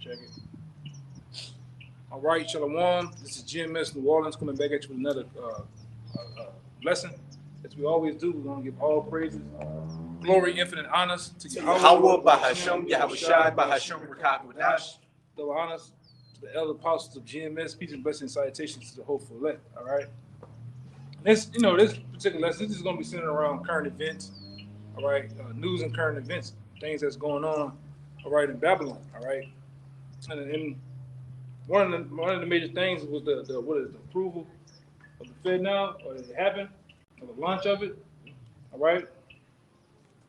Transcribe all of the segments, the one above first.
Check it. All right, Shalom. This is GMS New Orleans coming back at you with another lesson. As we always do, we're going to give all praises, glory, infinite honors to Yahweh, Bahasham, Yahushai, Bahasham, Rakakwadash. Double honors to the elder apostles of GMS. Peace and blessings and salutations to the hopeful elect. All right. This particular lesson, this is going to be centered around current events. All right, news and current events, things that's going on. All right, in Babylon. All right, and one of the major things was the approval of the Fed now, or it happened, or the launch of it. All right,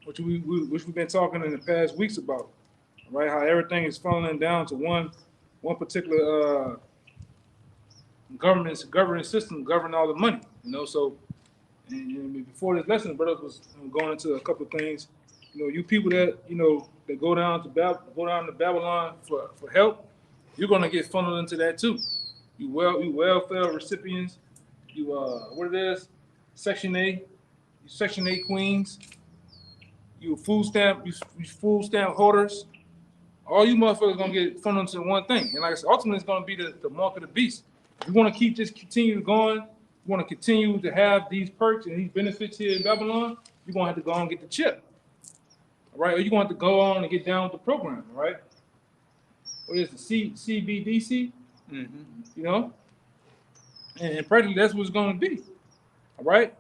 which we've been talking in the past weeks about. All right, how everything is funneling down to one particular governing system govern all the money. You know, so and before this lesson, brother was going into a couple of things. You know, you people that that go down to Babylon for help, you're gonna get funneled into that too. You welfare recipients, what it is, Section A queens, you food stamp holders. All you motherfuckers gonna get funneled into one thing, and like I said, ultimately it's gonna be the mark of the beast. If you want to continue going, you want to continue to have these perks and these benefits here in Babylon, you're gonna have to go on and get the chip. All right, or you're going to have to go on and get down with the program, all right? What is the CBDC? Mm-hmm. You know? And practically that's what it's going to be, all right?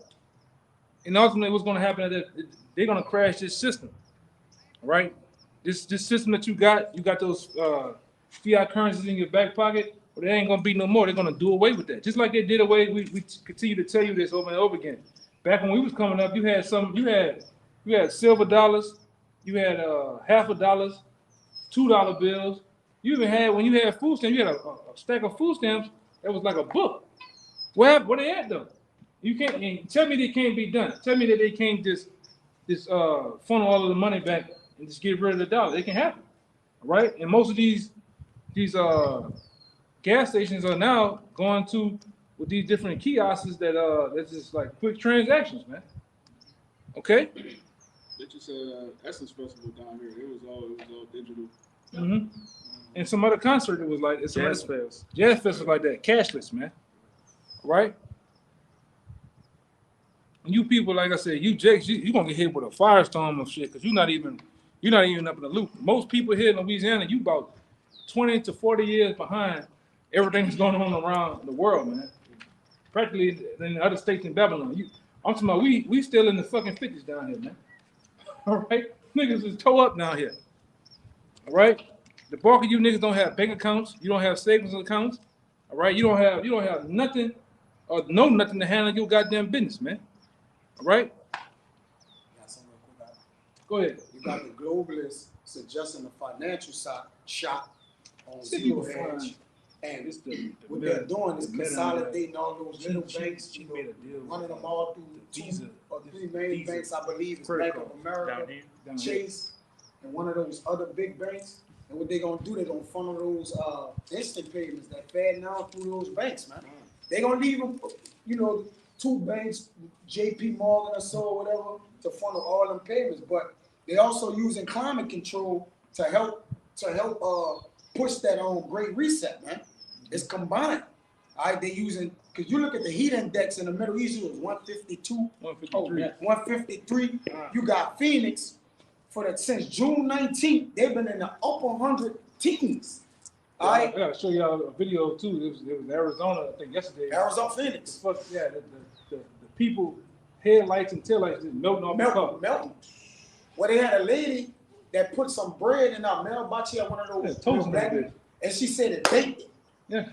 And ultimately what's going to happen is that they're going to crash this system, all right? This system that you got those fiat currencies in your back pocket, but they ain't going to be no more. They're going to do away with that. Just like they did away, we continue to tell you this over and over again. Back when we was coming up, you had silver dollars, you had $50, $2 bills. You even had, when you had food stamps, you had a stack of food stamps that was like a book. Where they at though? You can't tell me they can't be done. Tell me that they can't just funnel all of the money back and just get rid of the dollar. It can happen, right? And most of these gas stations are now going to with these different kiosks that's just like quick transactions, man. Okay. They just said Essence Festival down here. It was all digital. Mm-hmm. And some other concert, it was like Jazz Fest. Jazz Fest was like that, cashless, man. Right? And you people, like I said, you Jakes, you gonna get hit with a firestorm of shit because you're not even up in the loop. Most people here in Louisiana, you about 20 to 40 years behind everything that's going on around the world, man. Practically in the other states in Babylon. I'm talking about we still in the fucking 50s down here, man. All right, niggas is toe up down here. All right, the bulk of you niggas don't have bank accounts. You don't have savings accounts. All right, you don't have nothing or know nothing to handle your goddamn business, man. All right. Got something real quick. Go ahead. You got the globalists suggesting a financial shock on zero hedge, and what they're doing is consolidating all those little banks. You know, running them all through two or three main banks, I believe, is Bank of America, Chase, and one of those other big banks. And what they're gonna do, they're gonna funnel those instant payments that fed now through those banks, man. They're gonna leave them, two banks, JP Morgan or so, or whatever, to funnel all them payments. But they're also using climate control to help push that on Great Reset, man. It's combined. All right, they're using, because you look at the heat index in the Middle East, it was 152, 153. You got Phoenix since June 19th, they've been in the upper 100 teens. All right. I gotta show y'all a video too. It was Arizona, I think yesterday. Arizona, Phoenix. The people headlights and taillights just melting off the car. Melting. Well, they had a lady that put some bread in our mailbox. She had one of those toast bags, and she said it baked it. Yeah.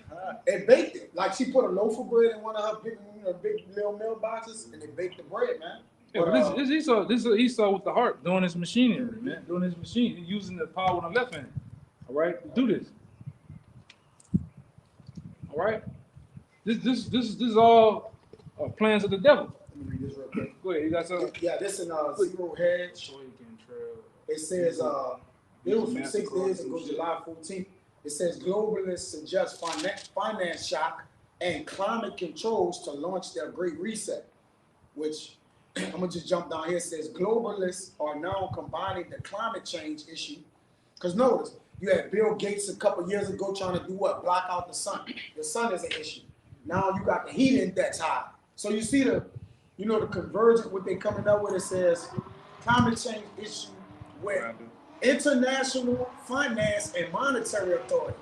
It baked it. Like she put a loaf of bread in one of her big little mailboxes, and they baked the bread, man. Yeah, but this is Esau with the heart doing his machinery, man. Doing his machine. He's using the power with the left hand. All right, to do this. All right. This is all plans of the devil. Let me read this real quick. Go ahead. You got something? Yeah, this in Zero Hedge. It says it was from 6 days ago, July 14th. It says globalists suggest finance shock and climate controls to launch their Great Reset, which I'm gonna just jump down here. It says globalists are now combining the climate change issue. Because notice, You had Bill Gates a couple years ago trying to do what? Block out the sun. The sun is an issue. Now you got the heat index high. So you see the convergence, what they coming up with, it says climate change issue with international finance and monetary authority.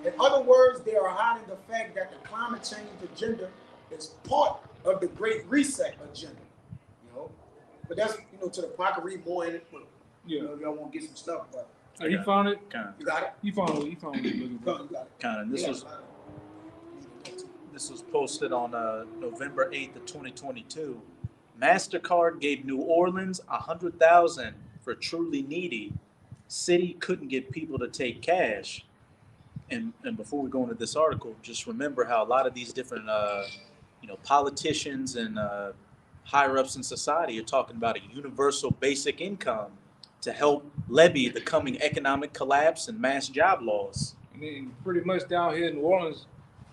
In other words, they are hiding the fact that the climate change agenda is part of the Great Reset agenda. But that's to the point. I can read more in it, but y'all want to get some stuff. But he found it. you got it. You found it. You found it. You got it. Kind of. This was posted on November 8th of 2022. MasterCard gave New Orleans $100,000 for truly needy. City couldn't get people to take cash. And before we go into this article, just remember how a lot of these different politicians and higher ups in society are talking about a universal basic income to help levy the coming economic collapse and mass job loss. And then pretty much down here in New Orleans,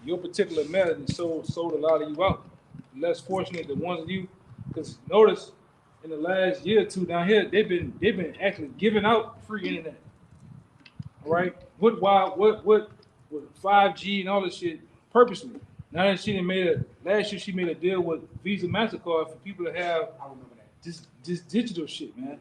your particular method sold a lot of you out. Less fortunate, the ones of you, because notice in the last year or two down here, they've been actually giving out free internet. All right, with 5G and all this shit purposely. Now that last year she made a deal with Visa MasterCard for people to have this digital shit, man.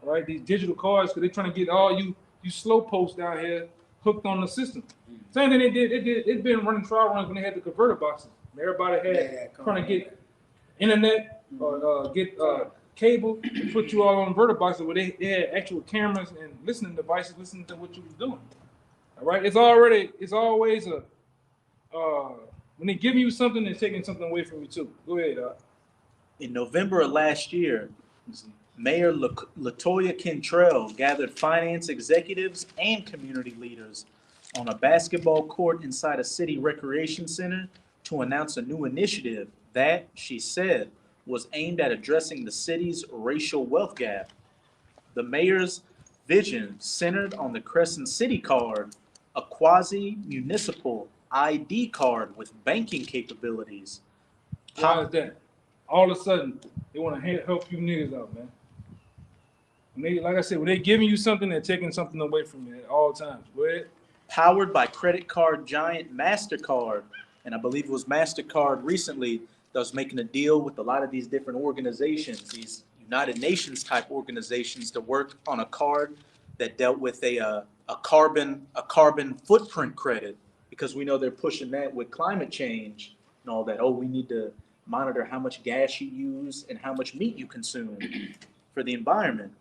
All right, these digital cards, because they're trying to get all you slow posts down here hooked on the system. Same thing they did. It's been running trial runs when they had the converter boxes. Everybody had trying to get internet or get cable to put you all on converter boxes where they had actual cameras and listening devices listening to what you was doing. All right, it's always when they give you something, they're taking something away from you too. Go ahead. In November of last year, Mayor LaToya Cantrell gathered finance executives and community leaders on a basketball court inside a city recreation center to announce a new initiative that, she said, was aimed at addressing the city's racial wealth gap. The mayor's vision centered on the Crescent City Card, a quasi-municipal ID card with banking capabilities. How is that? All of a sudden, they want to help you niggas out, man. Like I said, when they giving you something, they're taking something away from you at all times. Go ahead. Powered by credit card giant MasterCard, and I believe it was MasterCard recently that was making a deal with a lot of these different organizations, these United Nations type organizations, to work on a card that dealt with a carbon footprint credit, because we know they're pushing that with climate change and all that. Oh, we need to monitor how much gas you use and how much meat you consume for the environment.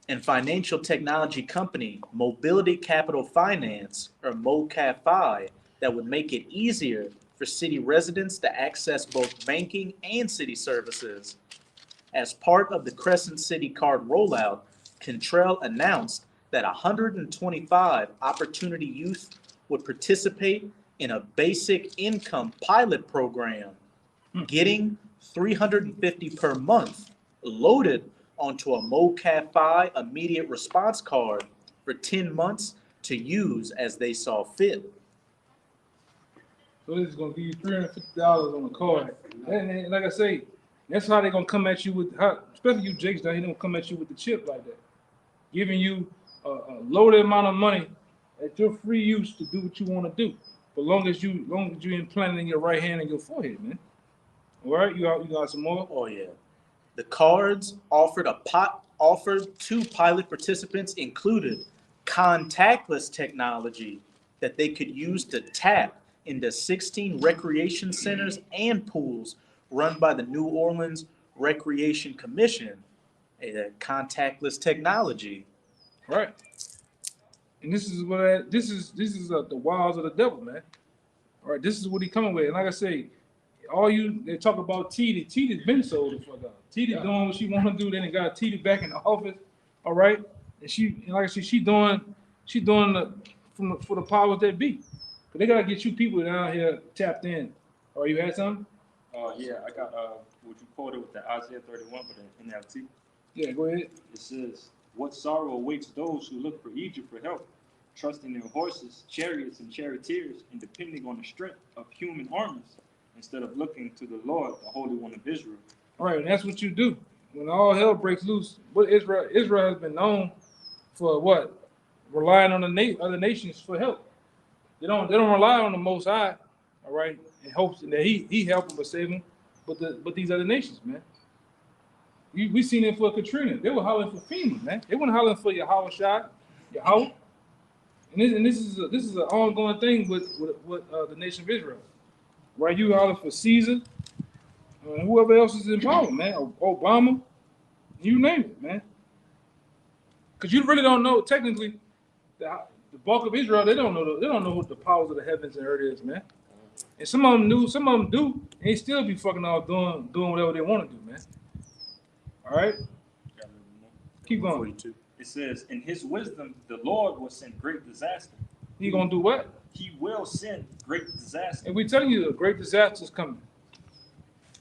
And financial technology company Mobility Capital Finance, or MoCaFi, that would make it easier for city residents to access both banking and city services. As part of the Crescent City Card rollout, Cantrell announced that 125 Opportunity Youth would participate in a basic income pilot program, getting $350 per month loaded onto a MoCaFi immediate response card for 10 months to use as they saw fit. So this is going to give you $350 on the card. And like I say, that's how they're going to come at you with, especially you Jakes down here, they're going to come at you with the chip like that. Giving you a loaded amount of money at your free use to do what you want to do. But long as you implant it in your right hand and your forehead, man. All right, you got some more? Oh yeah. The cards offered to pilot participants included contactless technology that they could use to tap into 16 recreation centers and pools run by the New Orleans Recreation Commission. Contactless technology. Right. And this is the wiles of the devil, man. All right, this is what he coming with. And like I say, they talk about Titi. Titi's been sold the fuck out. Titi's doing what she want to do. Then they got Titi back in the office. All right, and like I said, she doing for the powers that be. But they gotta get you people down here tapped in. Or you had something? Yeah, I got what you quoted with the Isaiah 31 for the NLT. Yeah, go ahead. It says, "What sorrow awaits those who look for Egypt for help, trusting in horses, chariots, and charioteers, and depending on the strength of human armies, instead of looking to the Lord, the Holy One of Israel." All right, and that's what you do when all hell breaks loose. What Israel has been known for what? relying on the other nations for help. They don't rely on the Most High, all right, in hopes that he help them or save them, but these other nations, man. We seen it for Katrina. They were hollering for FEMA, man. They weren't hollering for Yahweh Shai, Yahweh. And this is an ongoing thing with the nation of Israel. Right? You hollering for Caesar, and whoever else is involved, man. Obama, you name it, man. Because you really don't know technically the bulk of Israel. They don't know what the powers of the heavens and earth is, man. And some of them knew, some of them do, and they still be fucking off doing whatever they want to do, man. All right, keep going. It says, in his wisdom, the Lord will send great disaster. He gonna do what? He will send great disaster. And we telling you, the great disaster is coming,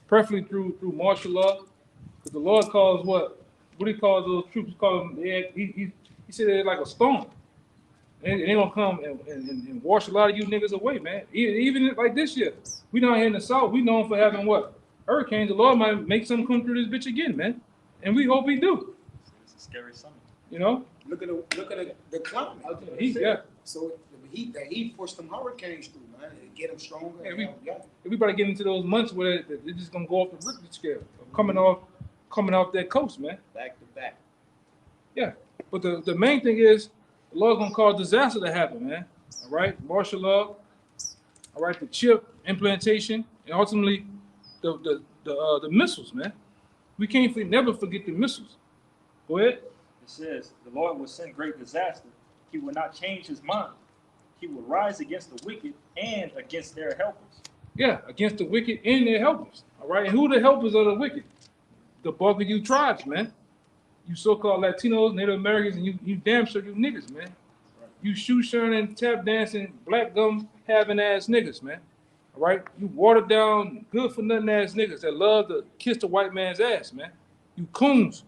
preferably through martial law. Because the Lord calls what do he call those troops? He calls them. He said they're like a storm, and they gonna come and wash a lot of you niggas away, man. Even like this year, we down here in the South, we known for having what hurricanes. The Lord might make some come through this bitch again, man. And we hope he do. It's a scary summer. You know? Look at the climate. So the heat pushed them hurricanes through, man. It get them stronger. Yeah, everybody get into those months where they're just gonna go off the Richter scale, coming off that coast, man. Back to back. Yeah, but the main thing is the Lord's gonna cause disaster to happen, man. All right, martial law. All right, the chip implantation, and ultimately the missiles, man. We can't never forget the missiles. Go ahead. It says, the Lord will send great disaster. He will not change his mind. He will rise against the wicked and against their helpers. Yeah, against the wicked and their helpers. All right, and who the helpers of the wicked? The bulk of you tribes, man. You so-called Latinos, Native Americans, and you damn sure you niggas, man. You shoe shining, tap dancing, black gum having ass niggas, man. All right, you watered down, good for nothing ass niggas that love to kiss the white man's ass, man. You coons.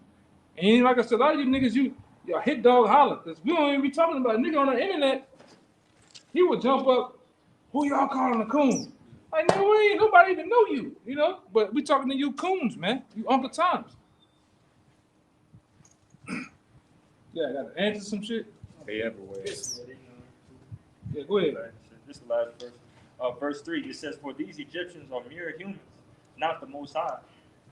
And like I said, a lot of you niggas, y'all hit dog holler, because we don't even be talking about a nigga on the internet. He would jump up, who y'all calling a coon? Like, no, nobody even know you, you know? But we talking to you coons, man. You Uncle Toms. Yeah, I got to answer some shit. They everywhere. Yeah, go ahead. This is the last verse. Verse 3, it says, for these Egyptians are mere humans, not the Most High.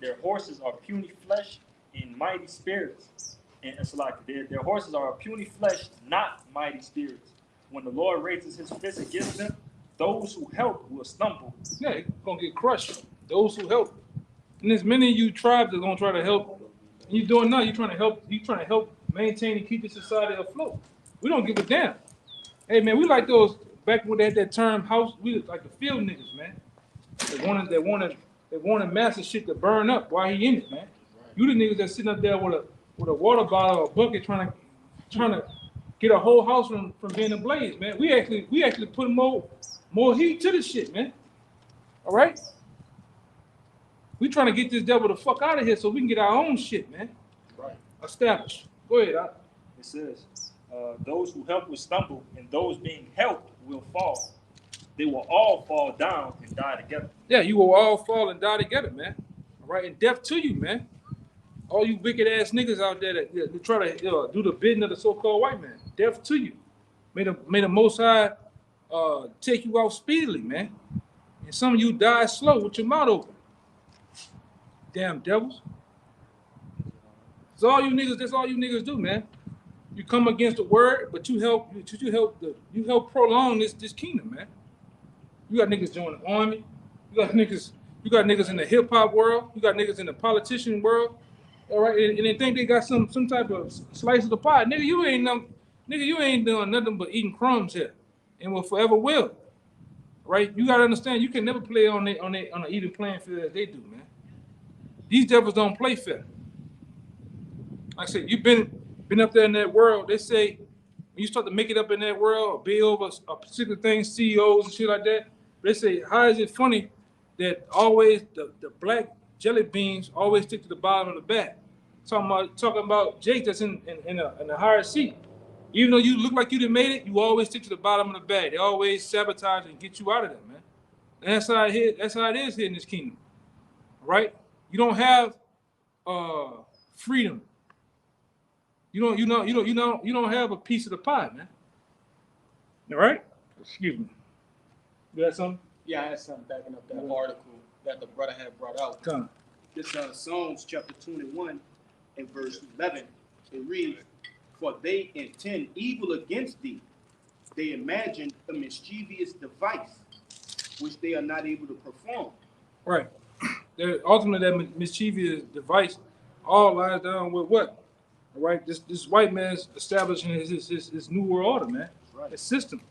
Their horses are puny flesh and mighty spirits. And it's like their horses are puny flesh, not mighty spirits. When the Lord raises his fist against them, those who help will stumble. Yeah, you're going to get crushed. Those who help. And there's many of you tribes that are going to try to help. And you're doing now, you're trying to help maintain and keep the society afloat. We don't give a damn. Hey, man, we like those, back when they had that term, house, we like the field niggas, man. They wanted massive shit to burn up while he in it, man. You the niggas that sitting up there with a water bottle or a bucket trying to get a whole house from being ablaze, man. We actually put more heat to this shit, man. All right? We trying to get this devil the fuck out of here so we can get our own shit, man. Right. Established. Go ahead. It says, those who help will stumble, and those being helped will fall. They will all fall down and die together. Yeah, you will all fall and die together, man. All right, and death to you, man. All you wicked ass niggas out there that try to do the bidding of the so-called white man. Death to you. May the Most High take you out speedily, man. And some of you die slow with your mouth open. Damn devils. That's all you niggas do, man. You come against the word, but you help prolong this kingdom, man. You got niggas joining the army. You got niggas in the hip hop world. You got niggas in the politician world. All right, and they think they got some type of slice of the pie. Nigga, you ain't doing nothing but eating crumbs here, and will forever will. Right? You gotta understand, you can never play on an even playing field as they do, man. These devils don't play fair. Like I said, you've been up there in that world. They say when you start to make it up in that world, be over a particular thing, CEOs and shit like that. They say, how is it funny that always the black jelly beans always stick to the bottom of the bag? Talking about Jake that's in a higher seat. Even though you look like you done made it, you always stick to the bottom of the bag. They always sabotage and get you out of there, man. And that's how it is here in this kingdom. Right? You don't have freedom. You don't have a piece of the pie, man. All right? Excuse me. You got something? Yeah, I had something backing up that article that the brother had brought out. Come. This Psalms chapter 21 and verse 11. It reads, "For they intend evil against thee. They imagine a mischievous device, which they are not able to perform." Right. Ultimately, that mischievous device all lies down with what? All right. This white man's establishing his new world order, man. Right. His system.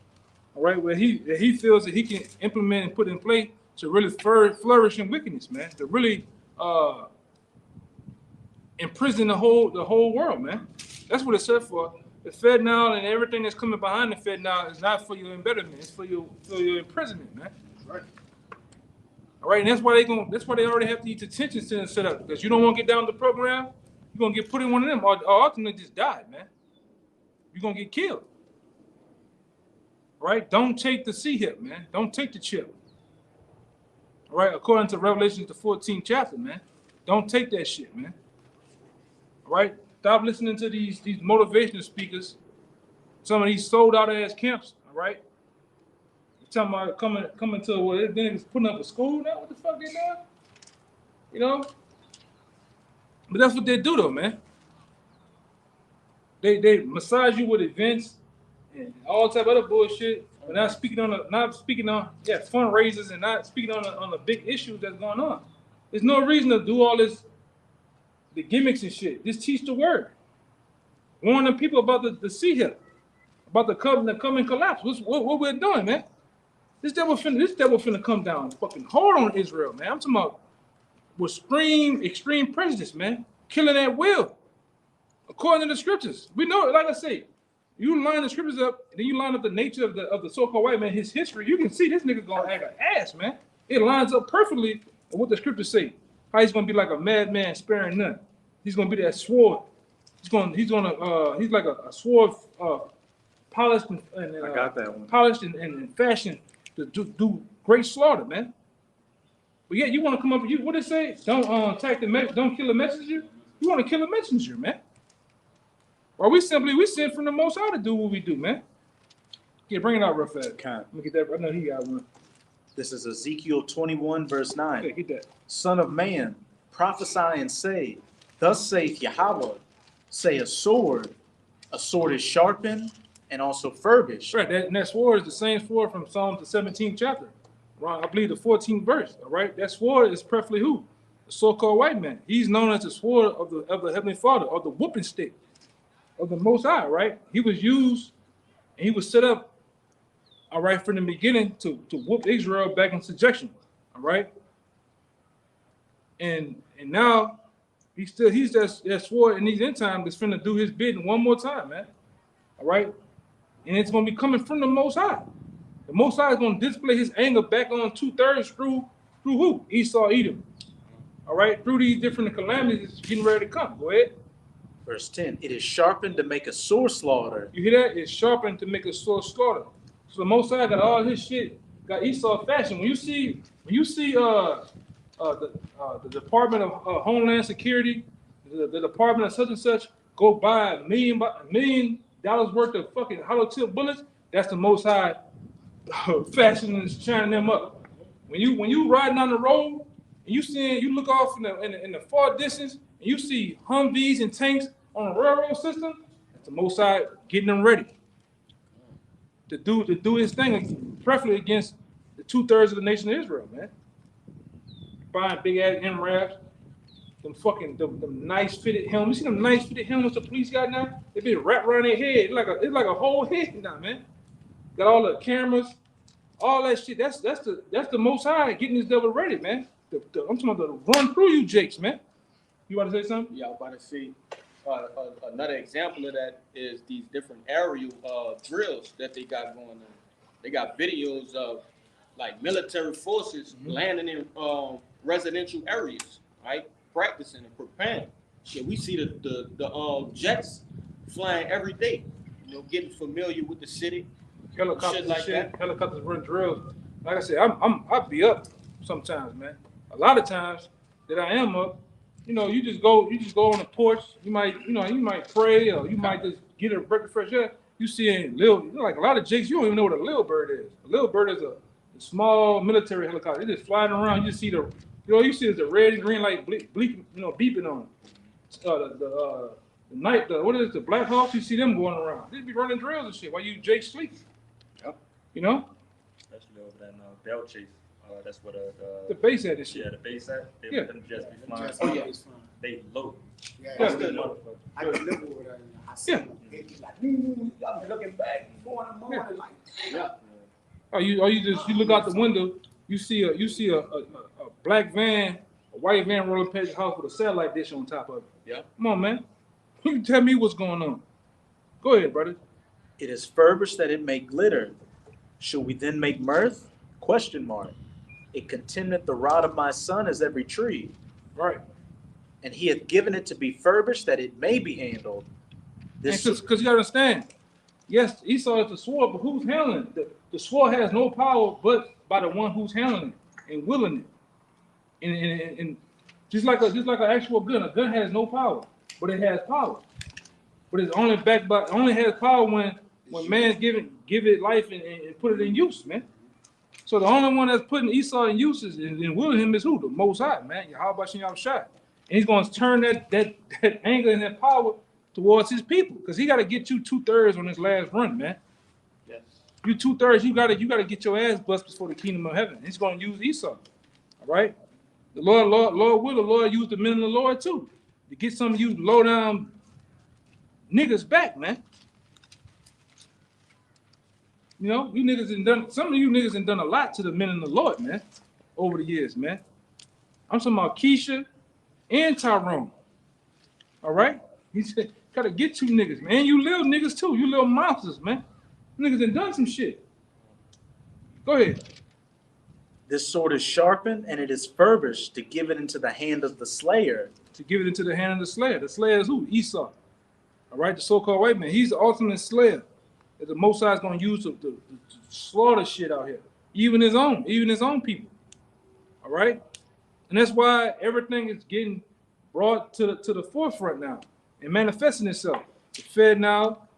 All right, where he feels that he can implement and put in place to really flourish in wickedness, man. To really imprison the whole world, man. That's what it's set for. The Fed now and everything that's coming behind the Fed now is not for your embetterment. It's for your imprisonment, man. Right. All right, and that's why they already have these detention centers set up, because you don't want to get down the program, you're gonna get put in one of them, or ultimately just die, man. You're gonna get killed. All right, don't take the C-hip, man. Don't take the chip. All right, according to Revelation, the 14th chapter, man. Don't take that shit, man. All right, stop listening to these motivational speakers. Some of these sold out ass camps. All right, you're talking about coming to what then it's putting up a school now. What the fuck they doing? You know. But that's what they do, though, man. They massage you with events and all type of other bullshit. But not speaking on fundraisers and not speaking on the big issues that's going on. There's no reason to do all this, the gimmicks and shit. Just teach the word. Warn the people about the C-hip, about the coming collapse. What we're doing, man. This devil finna come down fucking hard on Israel, man. I'm talking about with extreme prejudice, man. Killing at will. According to the scriptures. We know, like I say, you line the scriptures up, and then you line up the nature of the so-called white man, his history, you can see this nigga gonna act an ass, man. It lines up perfectly with what the scriptures say. How he's gonna be like a madman sparing none. He's gonna be that sword. He's like a sword polished and I got that one. Polished and fashioned to do great slaughter, man. But yeah, you want to come up with what they say? Don't don't kill a messenger. You want to kill a messenger, man. Or we send from the Most High to do what we do, man. Yeah, bring it out real fast. Let me get that. I know he got one. This is Ezekiel 21, verse 9. Okay, get that. Son of man, prophesy and say, thus saith Yahweh, say a sword is sharpened and also furbished. Right, that sword is the same sword from Psalms the 17th chapter. Right, I believe the 14th verse. All right, that sword is preferably who? The so-called white man. He's known as the sword of the Heavenly Father, or the whooping stick of the Most High. Right, he was used and he was set up. All right, from the beginning to whoop Israel back in subjection. All right, and now he's that sword in these end times that's finna do his bidding one more time, man. All right, and it's gonna be coming from the Most High. The Most High is gonna display his anger back on 2/3 through who? Esau, Edom. All right, through these different calamities that's getting ready to come. Go ahead. Verse 10, it is sharpened to make a sore slaughter. You hear that? It's sharpened to make a sore slaughter. So the Most High got all his shit, got Esau fashion. When you see the Department of Homeland Security, the Department of such and such go buy $1 million worth of fucking hollow tip bullets, that's the Most High fashion and shining them up. When you riding down the road and you look off in the far distance and you see Humvees and tanks on a railroad system, that's the Most High getting them ready to do his thing, preferably against the 2/3 of the nation of Israel, man. Buying big ass MRAPs, them nice fitted helmets. You see them nice fitted helmets the police got now? They been wrapped around their head. It's like a whole head now, man. Got all the cameras, all that shit. That's the Most High getting this devil ready, man. I'm talking about to run through you, Jakes, man. You want to say something? Yeah, I was about to say another example of that is these different aerial drills that they got going on. They got videos of like military forces landing in residential areas, right? Practicing and preparing. Shit, we see the jets flying every day. You know, getting familiar with the city. Helicopters shit like that. Helicopters run drills. Like I said, I be up sometimes, man. A lot of times that I am up, you just go on the porch. You might pray, or you might just get a breath of fresh air. You see like a lot of jakes, you don't even know what a little bird is. A little bird is a small military helicopter. They just flying around. You see you see the red and green light beeping on the night. The Black Hawks? You see them going around. They be running drills and shit while you Jake sleep. Yep. You know. Especially over there in Bell Chase. That's what the base at this shit. Yeah, the base at. They Yeah. let them just be flying. Oh yeah, They low. yeah. Yeah. I could live over there. I see Yeah. them. They be like, I'm looking back, going in the morning like, Yeah. Or you look out the window, you see a black van, a white van rolling past your house with a satellite dish on top of it. Yeah. Come on, man. You tell me what's going on. Go ahead, brother. It is furbished that it may glitter. Shall we then make mirth? Question mark. It contendeth the rod of my son as every tree, Right. and he hath given it to be furbished that it may be handled. This Because you gotta understand, yes, Esau is the sword, but who's handling it? The sword has no power but by the one who's handling it and willing it. And just like an actual gun, a gun has no power, but it has power. But it's only only has power when man give it life and put it in use, man. So the only one that's putting Esau in use and willing him is who? The Most High, man. Yahweh Shem Yahushua. And he's going to turn that anger and that power towards his people, because he got to get you 2/3 on this last run, man. Yes. You 2/3, you gotta get your ass busted for the kingdom of heaven. He's going to use Esau, all right? The Lord use the men of the Lord too to get some of you low down niggas back, man. You know, some of you niggas have done a lot to the men of the Lord, man, over the years, man. I'm talking about Keisha and Tyrone. All right? He said, gotta get you niggas, man. You little niggas too. You little monsters, man. Niggas done some shit. Go ahead. This sword is sharpened, and it is furbished to give it into the hand of the slayer. To give it into the hand of the slayer. The slayer is who? Esau. All right, the so-called white man. He's the ultimate slayer that the Most High is going to use to slaughter shit out here. Even his own people. All right? And that's why everything is getting brought to the forefront now and manifesting itself. The Fed now,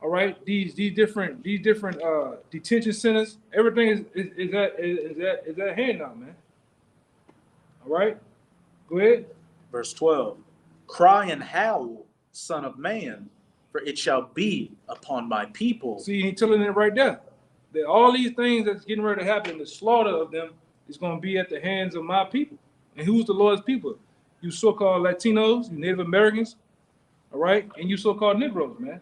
all right, these different detention centers, everything is at hand now, man. All right? Go ahead. Verse 12. Cry and howl, son of man, for it shall be upon my people. See, he's telling it right there. That all these things that's getting ready to happen, the slaughter of them is going to be at the hands of my people. And who's the Lord's people? You so-called Latinos, you Native Americans, all right? And you so-called Negroes, man.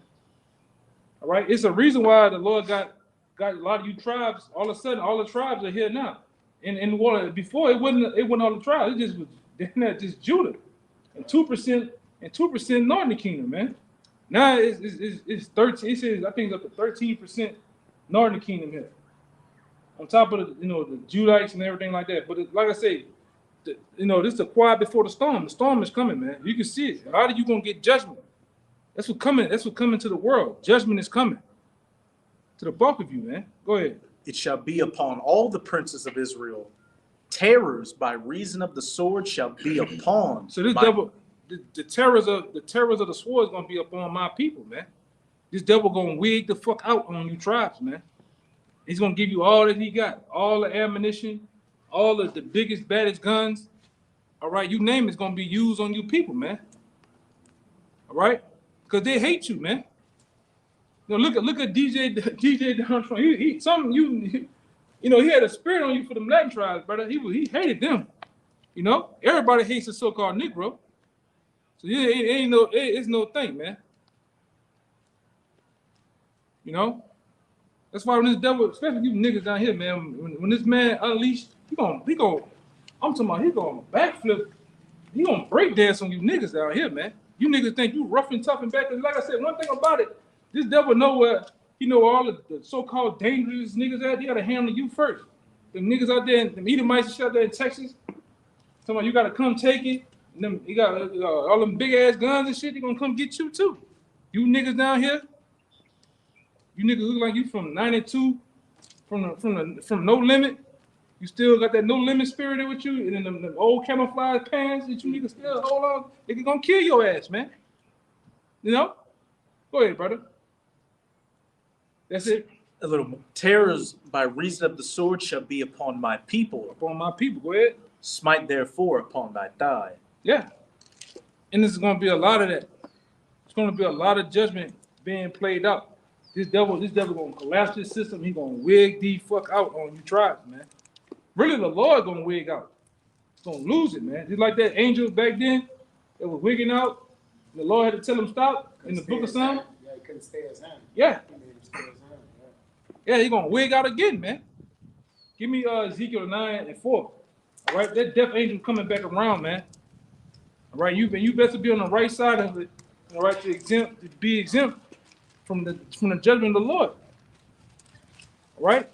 All right? It's a reason why the Lord got a lot of you tribes. All of a sudden, all the tribes are here now. In the water. Before, it wasn't all the tribes. It just was just Judah. And 2% Northern Kingdom, man. Now it's 13. It says I think it's up to 13% Northern Kingdom here, on top of the Judites and everything like that. But like I say, this is the quiet before the storm. The storm is coming, man. You can see it. How are you gonna get judgment? That's what coming. That's what coming to the world. Judgment is coming to the bulk of you, man. Go ahead. It shall be upon all the princes of Israel. Terrors by reason of the sword shall be upon. So this devil. The terrors of the sword is gonna be upon my people, man. This devil gonna wig the fuck out on you tribes, man. He's gonna give you all that he got, all the ammunition, all of the biggest, baddest guns. All right, you name it's gonna be used on you people, man. All right, because they hate you, man. Look at DJ Donald Trump. He had a spirit on you for them Latin tribes, brother. He hated them. Everybody hates the so-called Negro. So yeah, it's no thing, man. That's why when this devil, especially you niggas down here, man, when this man unleashed, I'm talking about he gonna backflip, he gonna break dance on you niggas down here, man. You niggas think you rough and tough and back. Like I said, one thing about it, this devil know where all of the so-called dangerous niggas at. He gotta handle you first. The niggas out there, them Edomites out there in Texas, talking about you gotta come take it. And you got all them big ass guns and shit. They gonna come get you too. You niggas down here, you niggas look like you from '92, from No Limit. You still got that no limit spirit with you, and then them old camouflage pants that you niggas still hold on. They gonna kill your ass, man. You know? Go ahead, brother. That's it. A little more. Terrors by reason of the sword shall be upon my people. Upon my people. Go ahead. Smite therefore upon thy thigh. Yeah. And this is gonna be a lot of that. It's gonna be a lot of judgment being played out. This devil gonna collapse this system. He gonna wig the fuck out on you tribes, man. Really, the Lord gonna wig out. He's gonna lose it, man. Just like that angel back then that was wigging out. The Lord had to tell him stop in the book of Psalms. Yeah, he couldn't stay his hand. Yeah. He made him stay his hand. Yeah, he gonna wig out again, man. Give me Ezekiel 9:4. All right, that death angel coming back around, man. All right, you best be on the right side of it. All right, to be exempt from the judgment of the Lord. All right,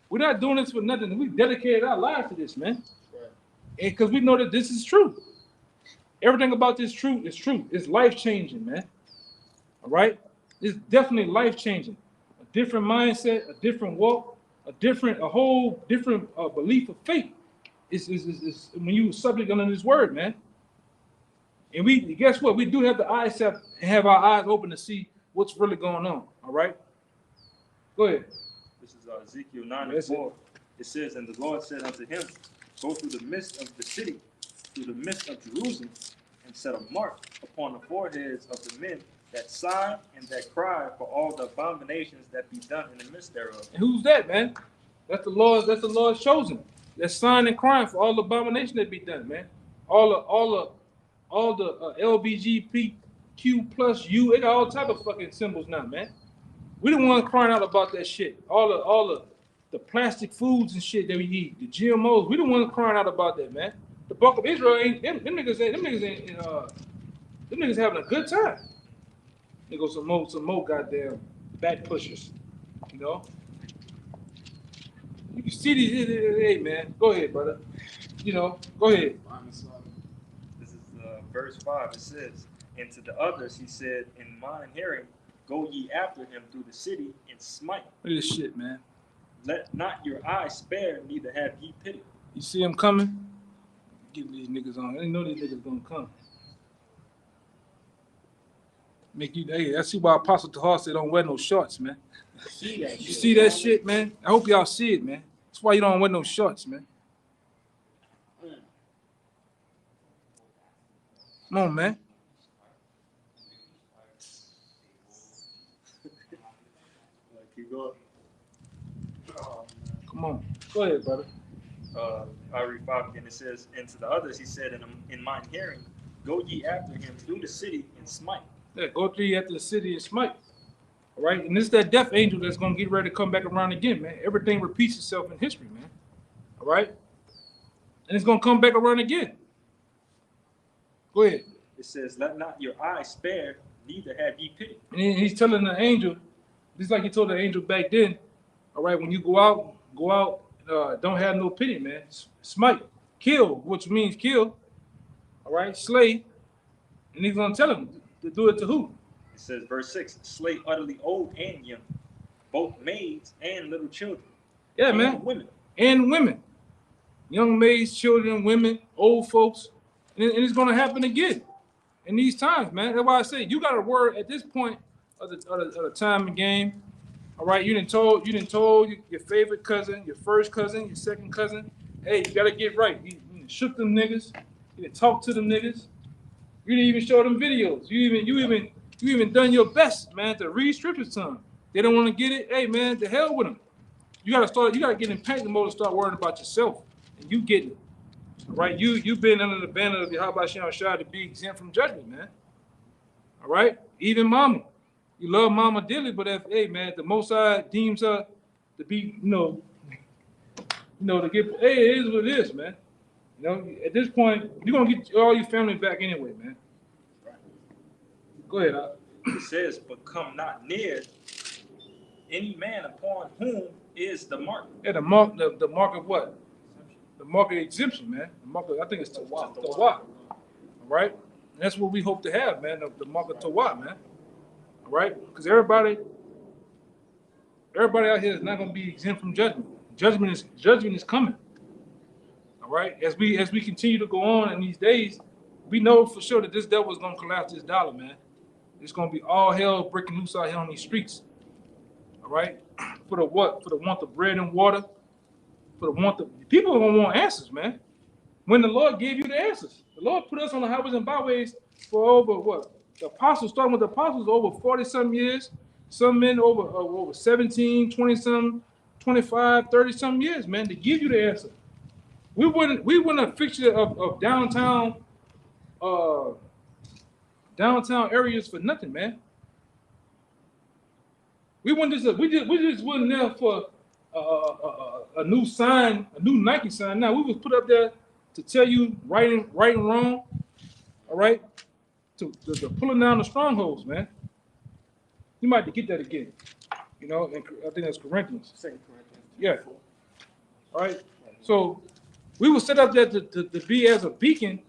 we're not doing this for nothing. We dedicated our lives to this, man, and because we know that this is true. Everything about this truth is true. It's life changing, man. All right, it's definitely life changing. A different mindset, a different walk, a whole different belief of faith. Is when you subject under this word, man. And we guess what? We do have the eyes set and have our eyes open to see what's really going on. All right. Go ahead. This is Ezekiel 9:4. It says, and the Lord said unto him, go through the midst of the city, through the midst of Jerusalem, and set a mark upon the foreheads of the men that sigh and that cry for all the abominations that be done in the midst thereof. And who's that, man? That's the Lord's chosen. That's sighing and crying for all the abomination that be done, man. All the LBGTQ plus U, they got all type of fucking symbols now, man. We the ones crying out about that shit. All the plastic foods and shit that we eat, the GMOs, we the ones crying out about that, man. The Book of Israel ain't them niggas having a good time. They go some more goddamn back pushers, you know. You can see these, hey man, go ahead, brother. You know, go ahead. This is verse 5. It says, and to the others he said, in mine hearing, go ye after him through the city and smite. Look at this shit, man. Let not your eyes spare, neither have ye pity. You see them coming? Get these niggas on. I didn't know these niggas gonna come. Make you, hey, I see why Apostle Tahar said don't wear no shorts, man. You see that shit, man? I hope y'all see it, man. That's why you don't wear no shorts, man. Come on, man. Keep going. Come on. Go ahead, brother. I read 5 again. It says, and to the others he said, in mine hearing, go ye after him through the city and smite. Yeah, go through you after the city and smite. All right, and this is that death angel that's gonna get ready to come back around again, man. Everything repeats itself in history, man. All right, and it's gonna come back around again. Go ahead. It says, let not your eyes spare, neither have ye pity. And he's telling the angel, just like he told the angel back then. All right, when you go out, don't have no pity, man. Smite, kill, which means kill. All right, slay, and he's gonna tell him to do it to who? It says, verse 6, slay utterly old and young, both maids and little children. Yeah, and man. Women. And women. Young maids, children, women, old folks. And it's going to happen again in these times, man. That's why I say you got to worry at this point of the time and game. All right, you done told your favorite cousin, your first cousin, your second cousin, hey, you got to get right. You shook them niggas. You done talked to them niggas. You didn't even show them videos. You even done your best, man, to re-strip it to them. They don't want to get it. Hey, man, the hell with them. You gotta get in panic mode and start worrying about yourself. And you getting it. Right? You've been under the banner of the Yahweh Shem Shai to be exempt from judgment, man. All right? Even mama. You love mama dearly, but if, hey, man, the Most High deems her to be, to get, hey, it is what it is, man. You know, at this point, you're going to get all your family back anyway, man. Go ahead, Al. It says, but come not near any man upon whom is the mark. Yeah, the mark of what? The mark of exemption, man. The mark of, I think it's Tawah. All right? And that's what we hope to have, man, the mark of Tawah, man. All right? Because everybody out here is not going to be exempt from judgment. Judgment is coming. All right, as we continue to go on in these days, we know for sure that this devil is gonna collapse this dollar, man. It's gonna be all hell breaking loose out here on these streets. All right, for the what? For the want of bread and water. For the want of people are gonna want answers, man. When the Lord gave you the answers, the Lord put us on the highways and byways for over what? The apostles, starting with the apostles, over 40-some years. Some men over 17, 20-some, 25, 30-some years, man, to give you the answer. We wouldn't have fixture of downtown areas for nothing, man. We just wasn't there for a new sign, a new Nike sign. Now we was put up there to tell you right and wrong. All right, to pulling down the strongholds, man. You might have to get that again. You know, and I think that's Corinthians. 2 Corinthians. Yeah. All right. So we were set up there to be as a beacon,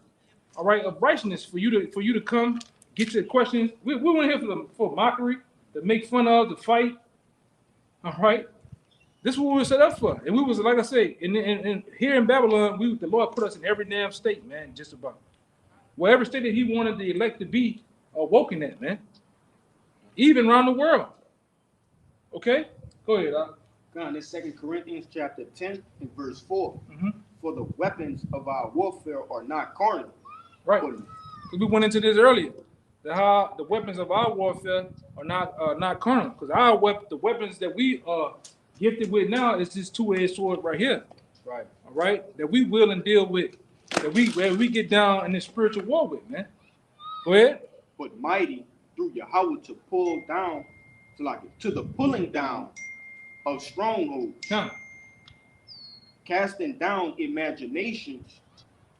all right, of righteousness for you to come get your questions. We weren't here for mockery, to make fun of, to fight. All right. This is what we were set up for. And we was, like I say, in here in Babylon, the Lord put us in every damn state, man, just about. Wherever state that he wanted the elect to be awoken at, man. Even around the world. Okay? Go ahead, Doc. God, this 2 Corinthians chapter 10 and verse 4. Mm-hmm. For the weapons of our warfare are not carnal. Right. Because we went into this earlier. How the weapons of our warfare are not carnal. Because the weapons that we are gifted with now is this two-edged sword right here. Right. All right? That we will and deal with. Where we get down in this spiritual war with, man. Go ahead. But mighty through Yahweh to pull down, to the pulling down of strongholds, casting down imaginations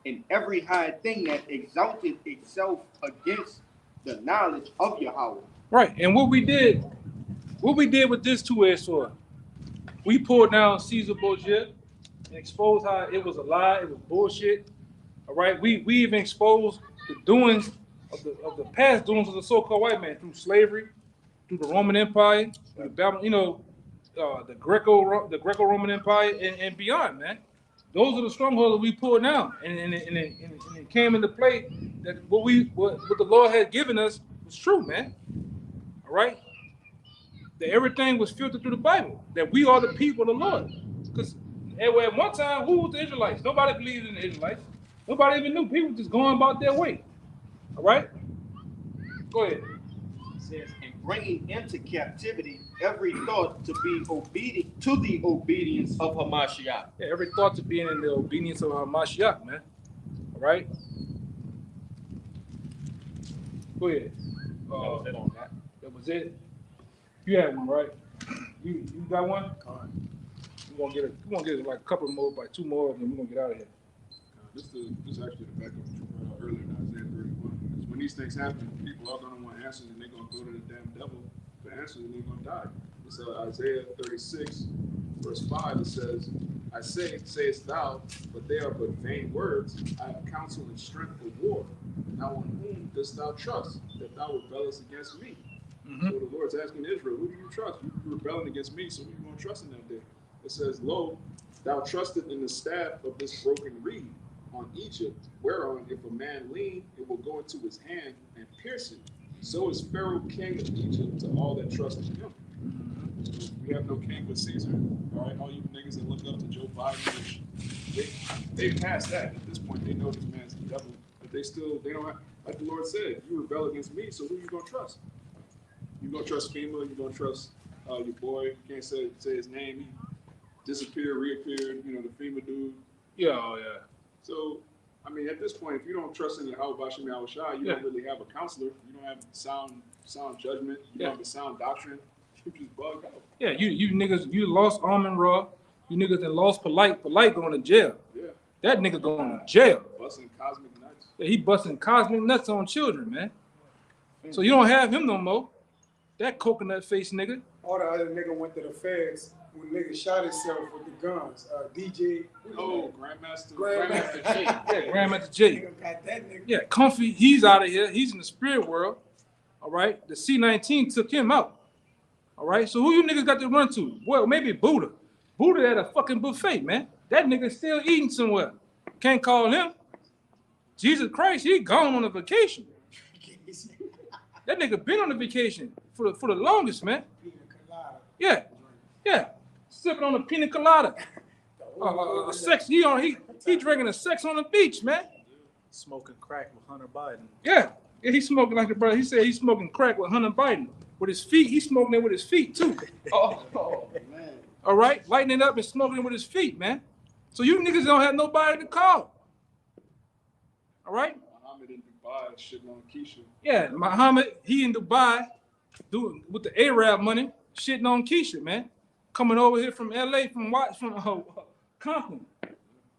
and every high thing that exalted itself against the knowledge of Yahweh. Right. And what we did with this two-edged sword, we pulled down Caesar Borgia and exposed how it was a lie, it was bullshit. All right. We even exposed the doings of the past doings of the so-called white man through slavery, through the Roman Empire, through the Babylon, the Greco-Roman Empire and beyond, man. Those are the strongholds that we pulled down, and it came into play that what the Lord had given us was true, man. All right, that everything was filtered through the Bible. That we are the people of the Lord. Because at one time, who was the Israelites? Nobody believed in the Israelites. Nobody even knew. People just going about their way. All right, go ahead. It says, and bringing into captivity every thought to be obedient to the obedience Of Hamashiach. Yeah, every thought to being in the obedience of Hamashiach, man. All right. Go ahead. That was it on that. That was it. You had one, right? You got one? All right. We're gonna get like a couple more, like two more, and then we're gonna get out of here. This is actually the back of what you brought out earlier in Isaiah 31. Because when these things happen, people are going to want answers, and they're going to go to the damn devil for answers, and they're going to die. It's Isaiah 36, verse 5. It says, I say, sayest thou, but they are but vain words. I have counsel and strength for war. Now on whom dost thou trust, that thou rebellest against me? Mm-hmm. So the Lord's asking Israel, who do you trust? You're rebelling against me, so who are you going to trust in that day? It says, lo, thou trustest in the staff of this broken reed on Egypt, whereon if a man lean, it will go into his hand and pierce it. So is Pharaoh king of Egypt to all that trust in him. So we have no king but Caesar. All right, all you niggas that look up to Joe Biden, they passed that. At this point, they know this man's the devil, but they don't have, like the Lord said, you rebel against me, so who you gonna trust? You gonna trust FEMA? You gonna trust your boy? You can't say his name. He disappeared, reappeared. You know, the FEMA dude. Yeah, oh yeah. So, I mean, at this point, if you don't trust in Yahweh Bashim Yahushua, you don't really have a counselor. You don't have sound judgment. You don't have a sound doctrine. You just bug out. Yeah, you niggas, you lost Armin Ra. You niggas that lost Polite going to jail. Yeah. That nigga going to jail. Busting cosmic nuts. Yeah, he busting cosmic nuts on children, man. So you don't have him no more. That coconut face nigga. All the other nigga went to the feds when nigga shot himself with the guns. DJ. Oh, Grandmaster J. Yeah, Grandmaster J. Nigga got that nigga. Yeah, Comfy, he's out of here. He's in the spirit world. All right. The C-19 took him out. All right. So who you niggas got to run to? Well, maybe Buddha. Buddha at a fucking buffet, man. That nigga still eating somewhere. Can't call him. Jesus Christ, he gone on a vacation. That nigga been on a vacation for the longest, man. Yeah, yeah. Sipping on a pina colada. Sex. He drinking a sex on the beach, man. Smoking crack with Hunter Biden. Yeah, he's smoking like a brother. He said he's smoking crack with Hunter Biden. With his feet, he's smoking it with his feet too. Oh man. All right, lighting it up and smoking it with his feet, man. So you niggas don't have nobody to call. All right? Muhammad in Dubai shitting on Keisha. Yeah, Muhammad, he in Dubai doing with the Arab money, shitting on Keisha, man. Coming over here from LA, from Compton.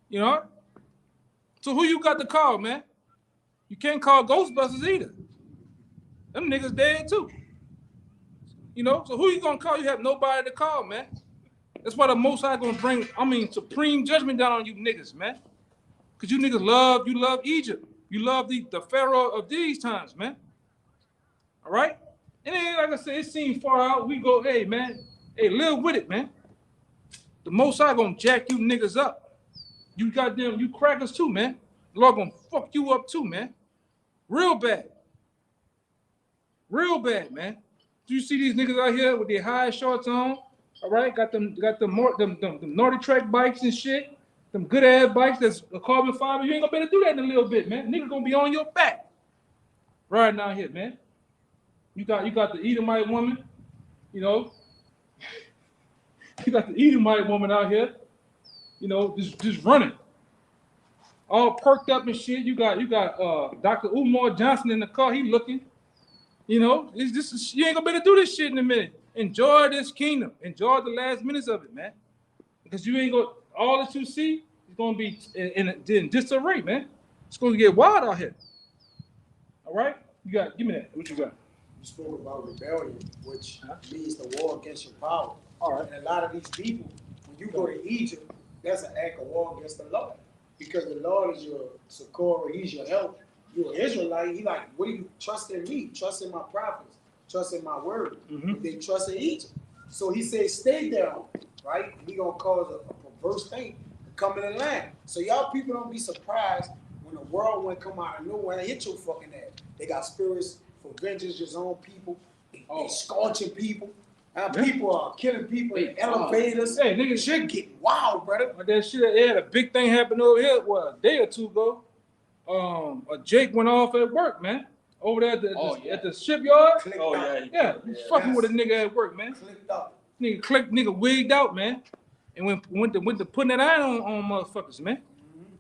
You know? So who you got to call, man? You can't call Ghostbusters either. Them niggas dead too. You know? So who you gonna call? You have nobody to call, man. That's why the Most High gonna bring, supreme judgment down on you niggas, man. Because you niggas love Egypt. You love the Pharaoh of these times, man. All right? And then, like I said, it seems far out. We go, hey, man, hey, live with it, man. The Most High gonna jack you niggas up. You goddamn, you crackers too, man. The Lord gonna fuck you up too, man. Real bad. Real bad, man. Do you see these niggas out here with their high shorts on? All right, got them naughty track bikes and shit. Them good ass bikes that's a carbon fiber. You ain't gonna be able to do that in a little bit, man. Nigga gonna be on your back. Riding out here, man. You got the Edomite woman, you know. You got the Edomite woman out here, you know, just running. All perked up and shit. You got Dr. Umar Johnson in the car, he looking. You know, you ain't gonna be able to do this shit in a minute. Enjoy this kingdom. Enjoy the last minutes of it, man. Because you ain't gonna, all that you see is gonna be in disarray, man. It's gonna get wild out here. All right? Give me that. What you got? You spoke about rebellion, which leads to war against your power. All right. And a lot of these people, when you go to Egypt, that's an act of war against the Lord. Because the Lord is your succor, he's your help. You're an Israelite, he like, what do you trust in me? Trust in my prophets, trust in my word. Mm-hmm. But they trust in Egypt. So he says, stay there, right? He gonna cause a perverse thing to come in the land. So y'all people don't be surprised when the whirlwind come out of nowhere and hit your fucking ass. They got spirits for vengeance, his own people. They scorching people. People are killing people in elevators. Hey, nigga, shit getting wild, brother. That shit, they had a big thing happen over here, a day or two ago. A Jake went off at work, man. Over there at the shipyard. Yeah, he's fucking with a nigga at work, man. Nigga wigged out, man. And went to putting that iron on motherfuckers, man.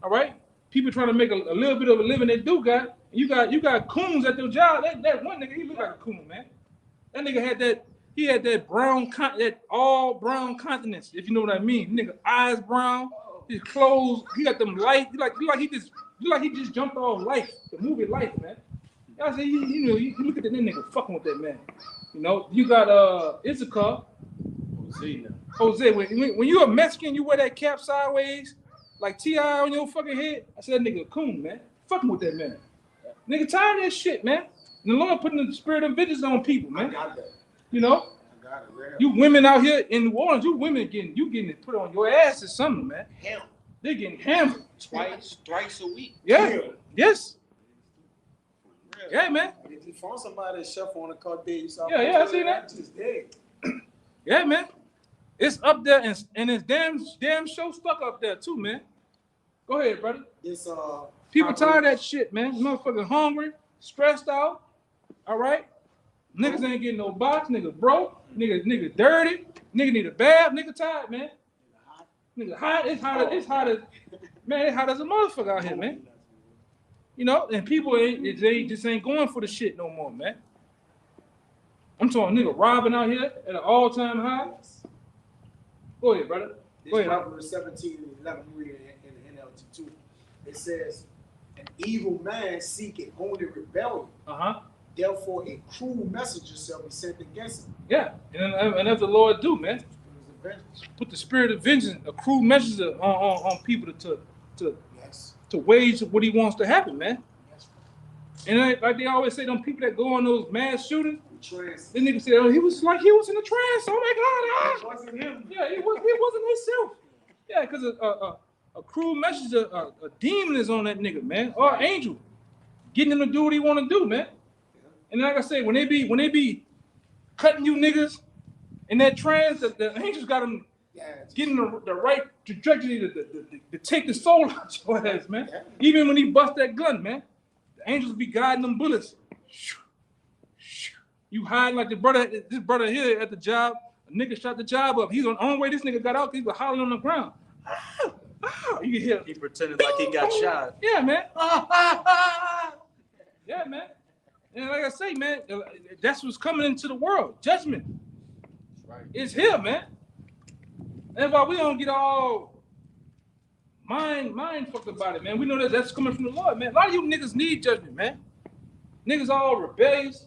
All right? People trying to make a little bit of a living they do got. You got coons at their job. That one nigga, he looked like a coon, man. That nigga had that brown, that all brown countenance, if you know what I mean. Nigga eyes brown, his clothes, he got them light, he just jumped off Life, the movie Life, man. I say, you look at that nigga fucking with that man. You know, you got Issachar. Jose, when you a Mexican, you wear that cap sideways, like T.I. on your fucking head. I said, that nigga a coon, man. Fucking with that man. Nigga tired of that shit, man. And the Lord putting the spirit of vengeance on people, man. I got that. You know? I got it, you women out here in New Orleans, you women getting it put on your ass or something, man. Hammered. They getting hammered. Thrice a week. Yeah. Yes. Yeah, man. If you find somebody that chef on a car day, yeah, I see that. Just dead. Yeah, man. It's up there and it's damn show stuck up there too, man. Go ahead, brother. It's people tired of that shit, man. Motherfucker hungry, stressed out. All right. Niggas ain't getting no box. Nigga broke. Nigga dirty. Nigga need a bath. Nigga tired, man. Nigga hot. It's hot as man. It's hot as a motherfucker out here, man. You know, and people they just ain't going for the shit no more, man. I'm talking nigga robbing out here at an all-time high. Go ahead, brother. Go ahead. Proverbs 17 and 11, reading in the NLT 2. It says, an evil man seeketh only rebellion. Therefore, a cruel messenger shall be sent against him. Yeah, and that's the Lord do, man. Put the spirit of vengeance, a cruel messenger on people to wage what he wants to happen, man. And like they always say, them people that go on those mass shootings, the nigga said, oh, he was in a trance. Oh my God, It wasn't him. Yeah, he wasn't himself. Yeah, because a cruel message, a demon is on that nigga, man, or an angel, getting him to do what he want to do, man. And like I say, when they be cutting you niggas in that trance, the angels got them getting the right trajectory to take the soul out your ass, man. Even when he bust that gun, man, the angels be guiding them bullets. You hide like this brother here at the job. A nigga shot the job up. He's on the only way this nigga got out. He was hollering on the ground. You can hear. He pretended like he got shot. Yeah, man. Yeah, man. And like I say, man, that's what's coming into the world. Judgment. Right. It's here, man. That's why we don't get all mind fucked about it, man. We know that that's coming from the Lord, man. A lot of you niggas need judgment, man. Niggas all rebellious.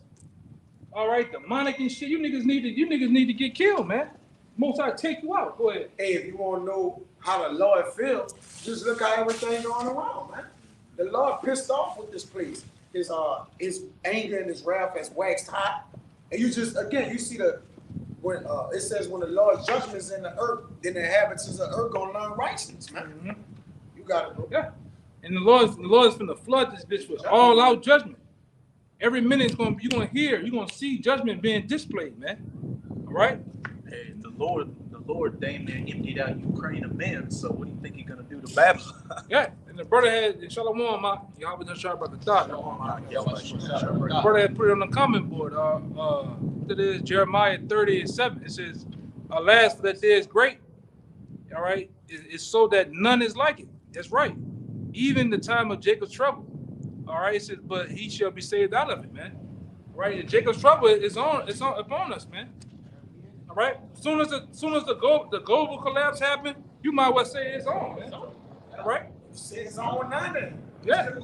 All right, demonic and shit. You niggas need to get killed, man. Most I take you out. Go ahead. Hey, if you want to know how the Lord feels, just look at everything going around, man. The Lord pissed off with this place. His anger and his wrath has waxed hot. And you just, again, you see when it says when the Lord's judgment is in the earth, then the inhabitants of the earth gonna learn righteousness, man. Mm-hmm. You got it, bro. Yeah. And the Lord's finna flood this bitch with all out judgment. Every minute you're gonna see judgment being displayed, man. All right? Hey, the Lord damn near emptied out Ukraine of men. So what do you think he's gonna do to Babylon? Yeah. And the brother had Shalom, y'all was just sharp about the thought. The brother had put it on the comment board. It is Jeremiah 30:7. It says, "Alas, for that day is great." All right, it's so that none is like it. That's right. Even the time of Jacob's trouble. All right, it says, but he shall be saved out of it, man. All right, and Jacob's trouble is upon us, man. All right, soon as the global collapse happened, you might well say it's on, man. All right. It's on now then. Yeah, it's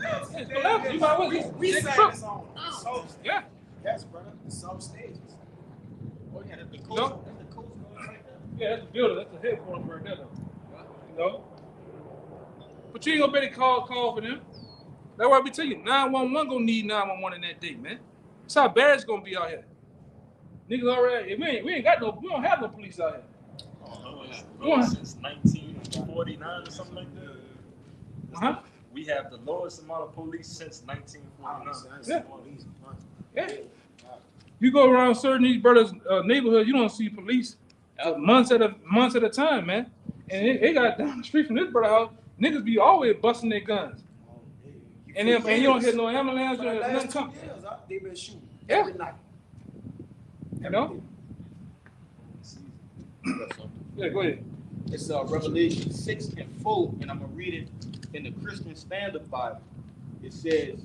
collapse. You might well We Jacob's say trouble. it's on. So, Yeah. yes, brother. Some stages. Oh yeah, the coast. No. That's the coast guard right there. Yeah, that's the building. That's the headquarters right there, though. You know? But you ain't gonna better call for them. That's why we tell you, 911 gonna need 911 in that day, man. That's how bad it's gonna be out here. Niggas already, we don't have no police out here. Since 1949 or something like that. Uh-huh. We have the lowest amount of police since 1949. Yeah. You go around certain these brothers' neighborhoods, you don't see police for months at a time, man. And they got down the street from this brother house, niggas be always busting their guns. And you don't hear no ambulance or nothing come. They've been shooting every night. You know? Yeah, go ahead. It's Revelation 6:4, and I'm gonna read it in the Christian Standard Bible. It says,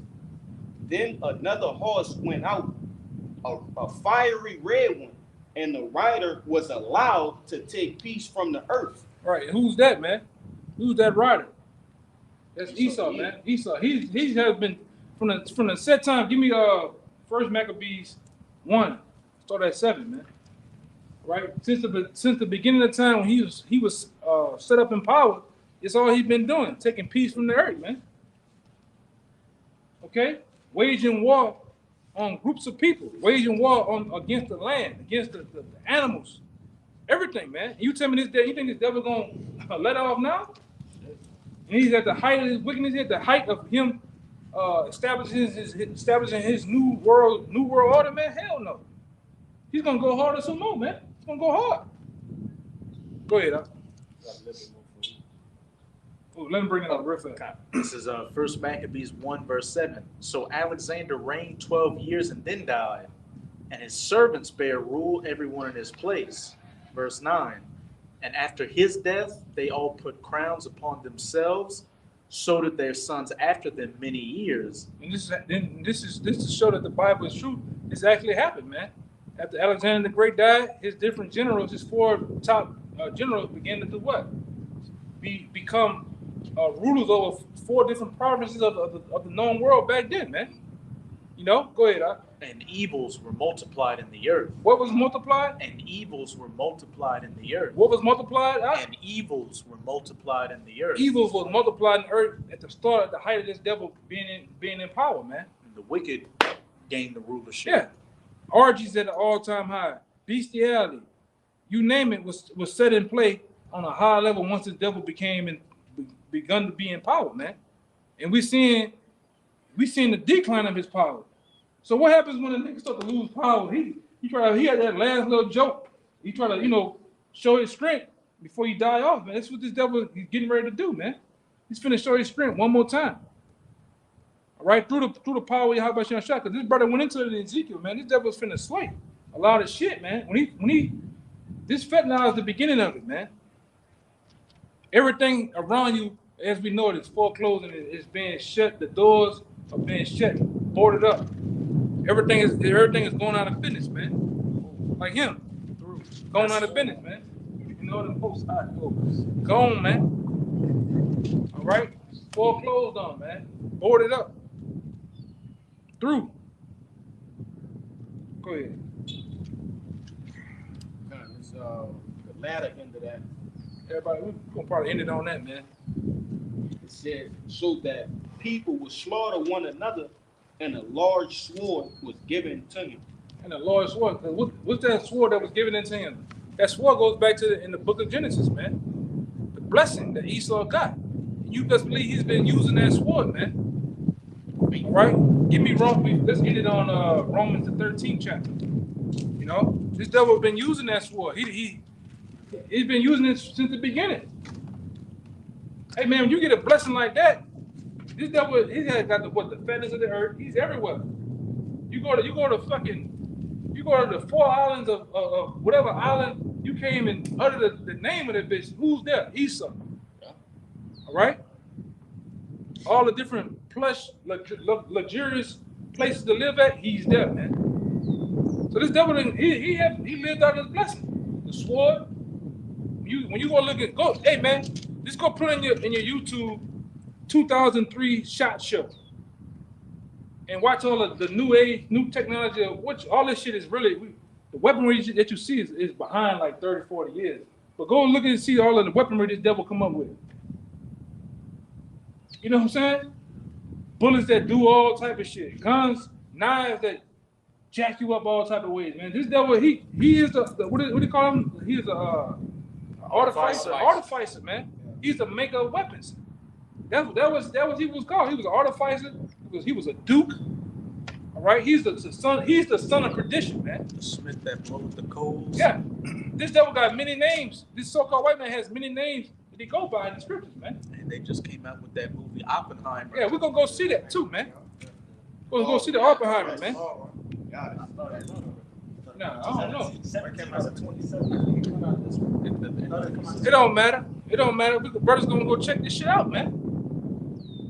"Then another horse went out, a fiery red one, and the rider was allowed to take peace from the earth." Right. Who's that, man? Who's that rider? That's Esau, man. Esau. He has been from the set time. Give me First Maccabees 1. Start at 7, man. Right? Since the beginning of time when he was set up in power, it's all he's been doing, taking peace from the earth, man. Okay? Waging war on groups of people, waging war against the land, against the animals, everything, man. You tell me you think this devil gonna let off now? And he's at the height of his wickedness, at the height of him establishing his new world order, man. Hell no. He's gonna go harder some more, man. He's gonna go hard. Go ahead, let me bring it up real fast. This is First Maccabees 1 verse 7. So Alexander reigned 12 years and then died, and his servants bare rule everyone in his place. Verse 9. And after his death, they all put crowns upon themselves, so did their sons after them many years. And this is to show that the Bible is true. This actually happened, man. After Alexander the Great died, his different generals, his 4 top generals began to do what? Become rulers over 4 different provinces of the known world back then, man. You know, go ahead. And evils were multiplied in the earth. What was multiplied? And evils were multiplied in the earth. What was multiplied? And evils were multiplied in the earth. Evils was multiplied in the earth at the start, at the height of this devil being in power, man. And the wicked gained the rulership. Yeah. Orgies at an all-time high. Bestiality. You name it was set in play on a high level once the devil begun to be in power, man. And we seeing the decline of his power. So what happens when a nigga start to lose power? He had that last little joke. He try to, show his strength before he die off, man. That's what this devil is getting ready to do, man. He's finna show his strength one more time. All right, through the power of Yahweh Shah, because this brother went into it in Ezekiel, man. This devil's finna slay a lot of shit, man. This fentanyl is the beginning of it, man. Everything around you, as we know it, is foreclosing. It's being shut. The doors are being shut, boarded up. Everything is going out of business, man. Like him, going out of business, man. You know the post hot goes. Gone, man. All right, foreclosed on, man. Boarded up. Through. Go ahead. It's the latter end of that. Everybody, we're gonna probably end it on that, man. It said so that people would slaughter one another, and a large sword was given to him. And the Lord's sword. What's that sword that was given into him? That sword goes back to in the book of Genesis, man. The blessing that Esau got. You best believe he's been using that sword, man. All right, give me Romans. Let's get it on Romans the 13th chapter. This devil been using that sword. He's been using it since the beginning. Hey man, when you get a blessing like that, this devil, he has got the feathers of the earth. He's everywhere. You go to the 4 islands of whatever island you came and uttered the name of that bitch. Who's there? Esau. All right. All the different plush, luxurious places to live at, he's there, man. So this devil, he lived out his blessing. The sword. When you go hey man, just go put in your YouTube 2003 SHOT Show and watch all of the new technology of which all this shit is really the weaponry that you see is behind like 30, 40 years. But go look and see all of the weaponry this devil come up with. You know what I'm saying? Bullets that do all type of shit. Guns, knives that jack you up all type of ways, man. This devil, he is the what do you call him? He is a artificer, man. He's the maker of weapons. That was he was called. He was an artificer. He was a duke. All right, he's the son. He's the son of perdition, man. The smith that blowed the coals. Yeah, this devil got many names. This so-called white man has many names that he go by in the scriptures, man. And they just came out with that movie Oppenheimer. Yeah, we're gonna go see that too, man. We're gonna go see the Oppenheimer, man. Got it. No, I don't know. That came out in 2017. It don't matter. It don't matter. Brothers gonna go check this shit out, man.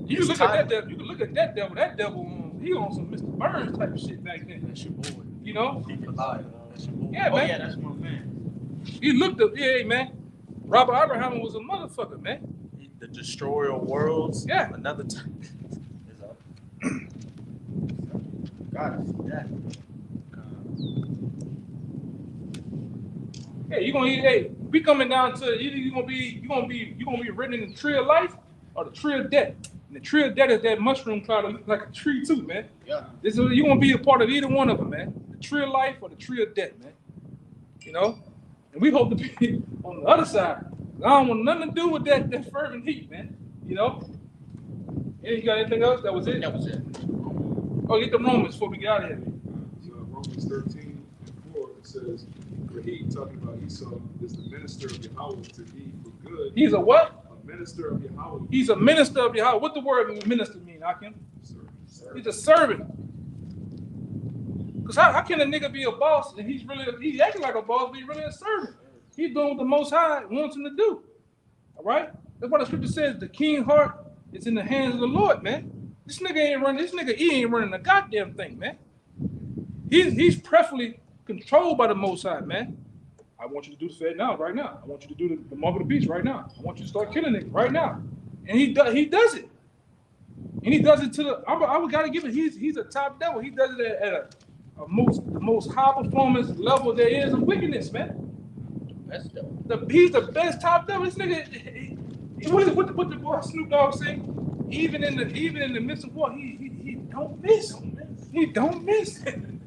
You can look at that devil. You can look at that devil. That devil, he on some Mr. Burns type of shit back then. That's your boy. You know? That's your boy. Yeah, man. Yeah, that's my man. He looked up. Yeah, man. Robert Oppenheimer was a motherfucker, man. The destroyer of worlds. Yeah. Another time. Got it. Yeah. Hey, you gonna eat? Hey, we coming down to either you gonna be written in the tree of life or the tree of death. And the tree of death is that mushroom cloud that looks like a tree too, man. Yeah. You gonna be a part of either one of them, man. The tree of life or the tree of death, man. And we hope to be on the other side. I don't want nothing to do with that fervent heat, man. You got anything else? That was it. That was it. Oh, get the Romans before we get out of here. So Romans 13:4, it says, for he, talking about Esau, is the minister of Yahweh to thee for good. He's a what? A minister of Yahweh. He's a minister of Yahweh. What the word minister mean, Hakim? He's a servant. Because how can a nigga be a boss and he's acting like a boss, but he's really a servant? He's doing what the Most High wants him to do. All right? That's why the scripture says the king's heart is in the hands of the Lord, man. This nigga ain't running a goddamn thing, man. He's preferably controlled by the Most High, man. I want you to do this now, right now. I want you to do the mark of the beast right now. I want you to start killing it right now. And he does it. And he does it to the, I gotta give it, he's a top devil. He does it at the most high performance level there is of wickedness, man. That's dope. He's the best top devil. This nigga, what the boy Snoop Dogg say? Even in the midst of war, he don't miss. He don't miss.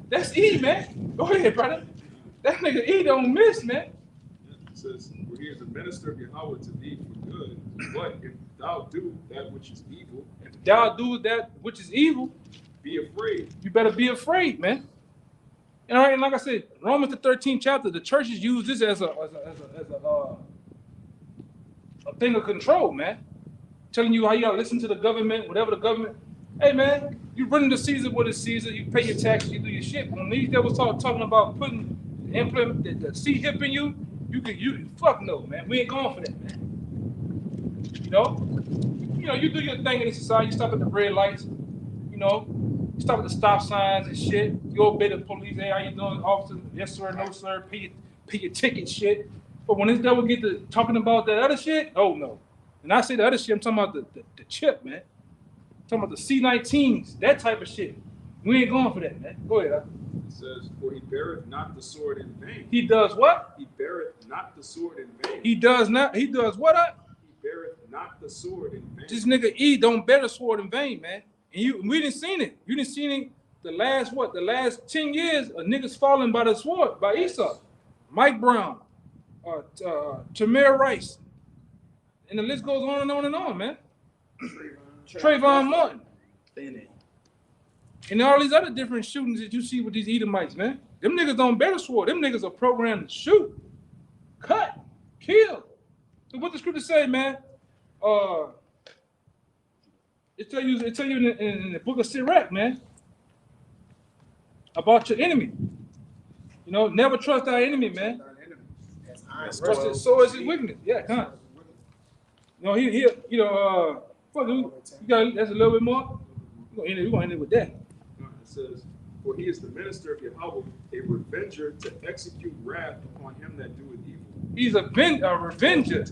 That's E, man. Go ahead, brother. That nigga E don't miss, man. says, for he is a minister of Yahweh to thee for good. But if thou do that which is evil, If thou do that which is evil, be afraid. you better be afraid, man. And all right, and like I said, Romans the 13th chapter, the churches use this as a thing of control, man. Telling you how you gotta listen to the government, whatever the government. Hey, man, you running to Caesar what is Caesar. You pay your taxes, you do your shit. When these devils talking about putting implement the C-hip in you, you fuck no, man. We ain't going for that, man. You know, you do your thing in the society. You stop at the red lights. You know, you stop at the stop signs and shit. You obey the police. Hey, how you doing, officer? Yes, sir. No, sir. Pay your ticket, shit. But when this devil get to talking about that other shit, oh no. And I say the other shit, I'm talking about the chip, man. I'm talking about the C-19s, that type of shit. We ain't going for that, man. Go ahead. It says, for he beareth not the sword in vain. He does what? He beareth not the sword in vain. He does not. He does what? He beareth not the sword in vain. This nigga E don't bear the sword in vain, man. And we didn't seen it. You didn't seen it the last 10 years of niggas falling by the sword, by Esau. Mike Brown, Tamir Rice. And the list goes on and on and on, man. Trayvon Martin. And all these other different shootings that you see with these Edomites, man. Them niggas don't bear the sword. Them niggas are programmed to shoot, cut, kill. So what the scripture say, man? It tell you in the book of Sirach, man, about your enemy. You know, never trust our enemy, man. Trust his sword is his weakness. Yeah, come on. You know, fuck it, you got that's a little bit more. We're gonna end it with that. It says, for he is the minister of Yahweh, a revenger to execute wrath upon him that doeth evil. He's a revenger.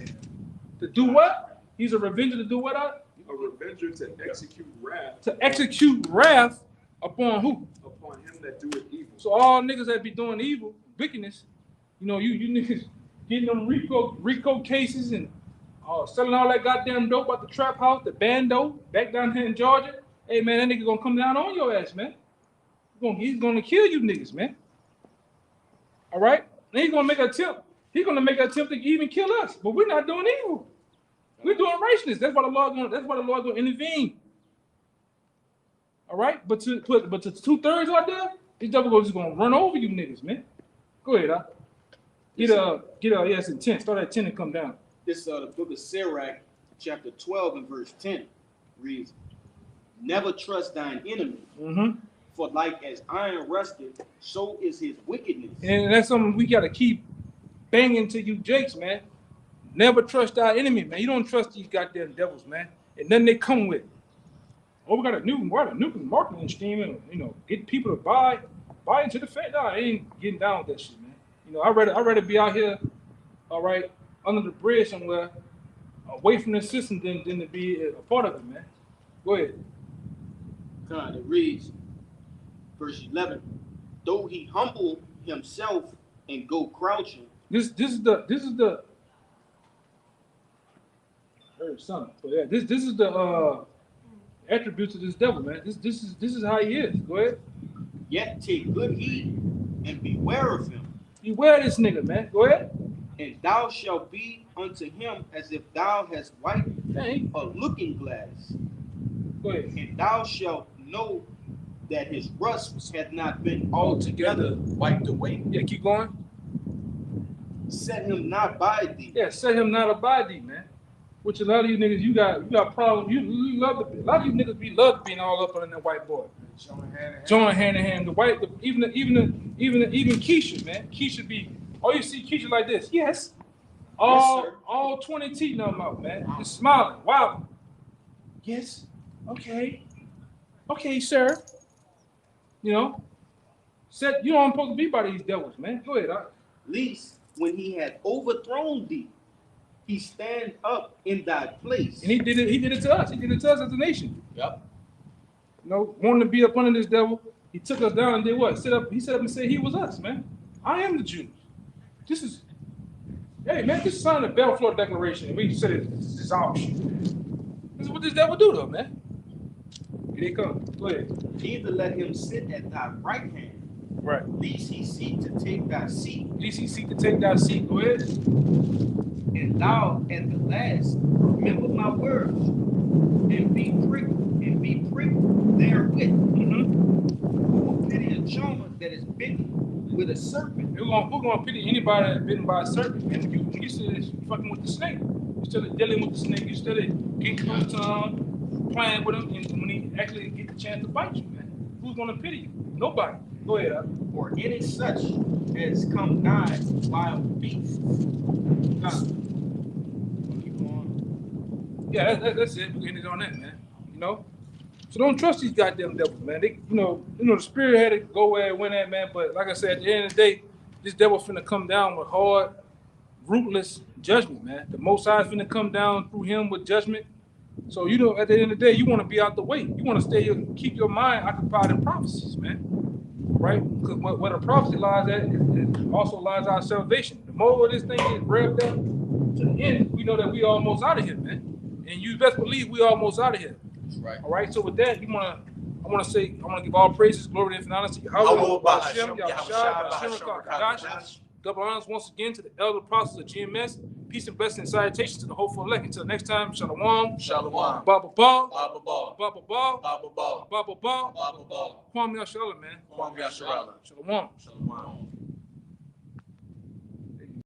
To do what? He's a revenger to do what? A revenger to execute wrath. To execute wrath upon who? Upon him that doeth evil. So all niggas that be doing evil, wickedness, you know, you niggas getting them RICO cases and selling all that goddamn dope at the trap house, the bando, back down here in Georgia. Hey, man, that nigga gonna come down on your ass, man. He's gonna kill you niggas, man. All right? Then he's gonna make an attempt. He's gonna make an attempt to even kill us, but we're not doing evil. We're doing righteousness. That's why the Lord gonna intervene. All right? But to 2/3 out there, these devils just gonna run over you niggas, man. Go ahead, it's in 10. Start at 10 and come down. This the book of Sirach, chapter 12 and verse 10 reads, never trust thine enemy, for like as iron rusted, so is his wickedness. And that's something we gotta keep banging to you jakes, man. Never trust our enemy, man. You don't trust these goddamn devils, man. And then they come with, we got a new marketing scheme and, you know, get people to buy into the fact. No, I ain't getting down with that shit, man. You know, I'd rather be out here, all right, under the bridge somewhere, away from the system than to be a part of it, man. Go ahead. God, it reads, verse 11, though he humble himself and go crouching. This is the heard something. But yeah, this is the attributes of this devil, man. This is how he is. Go ahead. Yet take good heed and beware of him. Beware of this nigga, man. Go ahead. And thou shalt be unto him as if thou hast wiped a looking glass. Go ahead. And thou shalt know that his rust hath not been altogether wiped away. Yeah, keep going. Set him not by thee. Yeah, set him not by thee, man. Which a lot of you niggas, you got problems. You love to be. A lot of you niggas love being all up on that white boy. Join hand in hand. The white, even Keisha, man. Keisha be. Oh, you see Keisha like this? Yes. All 20 teeth in her mouth, man. Just smiling. Wow. Yes. Okay. Okay, sir. You know. You don't supposed to be by these devils, man. Go ahead. Least when he had overthrown thee, he stand up in thy place. And he did it to us. He did it to us as a nation. Yep. You know, wanting to be up under this devil, he took us down and did what? He set up and said he was us, man. I am the Jews. Hey, man, this is sign of the Balfour Declaration. And we said it's our shit. This is what this devil do, though, man. Here they come. Go ahead. Neither let him sit at thy right hand, Right. Least he seek to take thy seat, At least he seek to take that seat. Go ahead. and thou at the last remember my words, and be pricked therewith. Who will pity a charmer that is bitten with a serpent? Who gonna pity anybody that's bitten by a serpent? Man, when you still fucking with the snake, you still dealing with the snake, you still getting close to him, playing with him, and when he actually get the chance to bite you, man, who's gonna pity you? Nobody. Go ahead. Or any such as come nigh wild beasts. Keep on. Yeah, that's it. We ended on that, man. You know, so don't trust these goddamn devils, man. They, you know, the spirit had to go where it went at, man. But like I said, at the end of the day, this devil finna come down with hard, ruthless judgment, man. The Most High finna come down through him with judgment. So you know, at the end of the day, you want to be out the way. You want to keep your mind occupied in prophecies, man. Right? Because where the prophecy lies at, it also lies our salvation. The more this thing is revved up to the end, we know that we almost out of here, man. And you best believe we almost out of here. That's right. All right. So with that, I want to give all praises, glory, and honor to Yahweh, Hashem, Yahushua, Hashem, double honors once again to the elder apostles of GMS. Peace and blessings and salutations to the hopeful elect. Until next time, shalom. Shalom. Baba Ball. Baba Ball. Baba Ball. Baba Ball. Baba Ball. Baba Ball. Kwame Yashala, man. Kwame Yashala. Shalom. Shalom.